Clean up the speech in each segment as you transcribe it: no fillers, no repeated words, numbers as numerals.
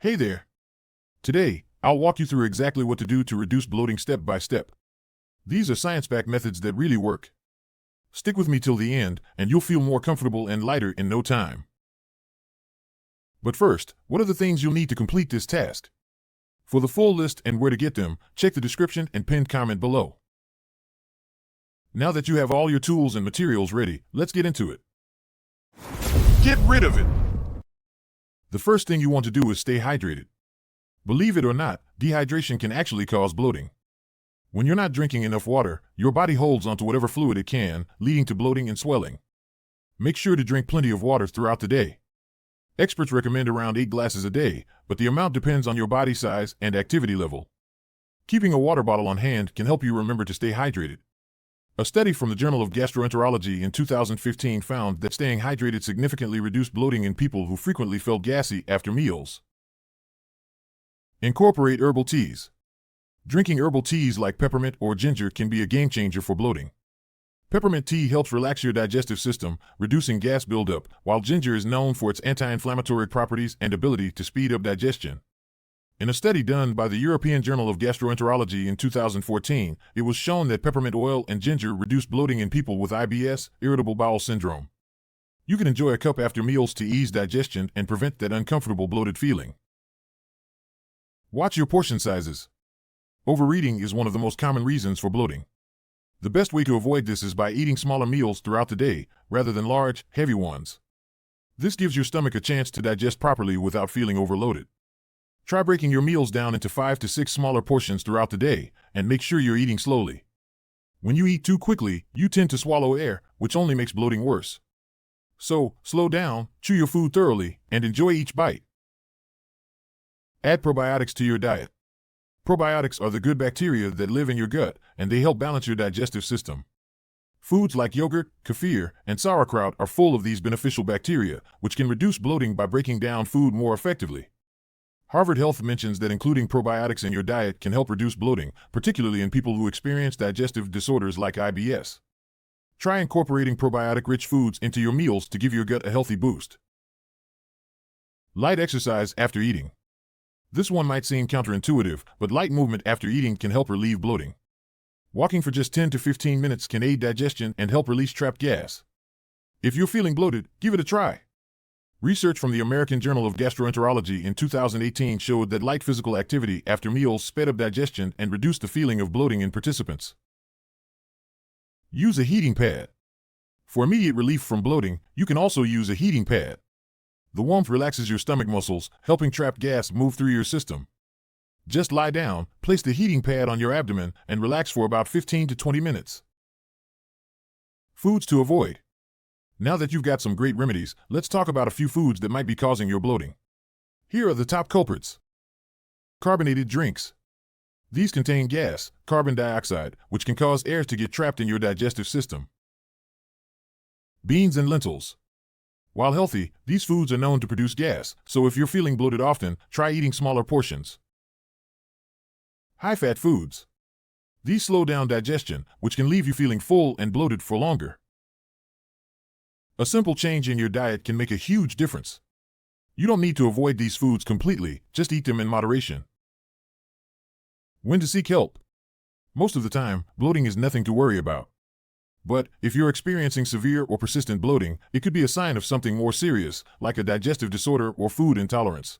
Hey there. Today, I'll walk you through exactly what to do to reduce bloating step by step. These are science-backed methods that really work. Stick with me till the end, and you'll feel more comfortable and lighter in no time. But first, what are the things you'll need to complete this task? For the full list and where to get them, check the description and pinned comment below. Now that you have all your tools and materials ready, let's get into it. Get rid of it! The first thing you want to do is stay hydrated. Believe it or not, dehydration can actually cause bloating. When you're not drinking enough water, your body holds onto whatever fluid it can, leading to bloating and swelling. Make sure to drink plenty of water throughout the day. Experts recommend around 8 glasses a day, but the amount depends on your body size and activity level. Keeping a water bottle on hand can help you remember to stay hydrated. A study from the Journal of Gastroenterology in 2015 found that staying hydrated significantly reduced bloating in people who frequently felt gassy after meals. Incorporate herbal teas. Drinking herbal teas like peppermint or ginger can be a game changer for bloating. Peppermint tea helps relax your digestive system, reducing gas buildup, while ginger is known for its anti-inflammatory properties and ability to speed up digestion. In a study done by the European Journal of Gastroenterology in 2014, it was shown that peppermint oil and ginger reduced bloating in people with IBS, irritable bowel syndrome. You can enjoy a cup after meals to ease digestion and prevent that uncomfortable bloated feeling. Watch your portion sizes. Overeating is one of the most common reasons for bloating. The best way to avoid this is by eating smaller meals throughout the day, rather than large, heavy ones. This gives your stomach a chance to digest properly without feeling overloaded. Try breaking your meals down into 5 to 6 smaller portions throughout the day, and make sure you're eating slowly. When you eat too quickly, you tend to swallow air, which only makes bloating worse. So, slow down, chew your food thoroughly, and enjoy each bite. Add probiotics to your diet. Probiotics are the good bacteria that live in your gut, and they help balance your digestive system. Foods like yogurt, kefir, and sauerkraut are full of these beneficial bacteria, which can reduce bloating by breaking down food more effectively. Harvard Health mentions that including probiotics in your diet can help reduce bloating, particularly in people who experience digestive disorders like IBS. Try incorporating probiotic-rich foods into your meals to give your gut a healthy boost. Light exercise after eating. This one might seem counterintuitive, but light movement after eating can help relieve bloating. Walking for just 10 to 15 minutes can aid digestion and help release trapped gas. If you're feeling bloated, give it a try. Research from the American Journal of Gastroenterology in 2018 showed that light physical activity after meals sped up digestion and reduced the feeling of bloating in participants. Use a heating pad. For immediate relief from bloating, you can also use a heating pad. The warmth relaxes your stomach muscles, helping trapped gas move through your system. Just lie down, place the heating pad on your abdomen, and relax for about 15 to 20 minutes. Foods to avoid. Now that you've got some great remedies, let's talk about a few foods that might be causing your bloating. Here are the top culprits. Carbonated drinks. These contain gas, carbon dioxide, which can cause air to get trapped in your digestive system. Beans and lentils. While healthy, these foods are known to produce gas, so if you're feeling bloated often, try eating smaller portions. High-fat foods. These slow down digestion, which can leave you feeling full and bloated for longer. A simple change in your diet can make a huge difference. You don't need to avoid these foods completely, just eat them in moderation. When to seek help. Most of the time, bloating is nothing to worry about. But if you're experiencing severe or persistent bloating, it could be a sign of something more serious, like a digestive disorder or food intolerance.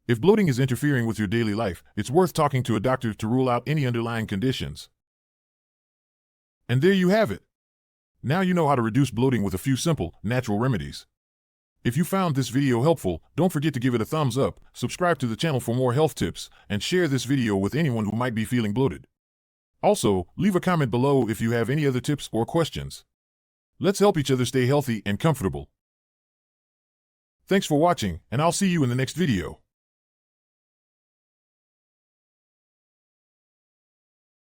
If bloating is interfering with your daily life, it's worth talking to a doctor to rule out any underlying conditions. And there you have it. Now you know how to reduce bloating with a few simple, natural remedies. If you found this video helpful, don't forget to give it a thumbs up, subscribe to the channel for more health tips, and share this video with anyone who might be feeling bloated. Also, leave a comment below if you have any other tips or questions. Let's help each other stay healthy and comfortable. Thanks for watching, and I'll see you in the next video.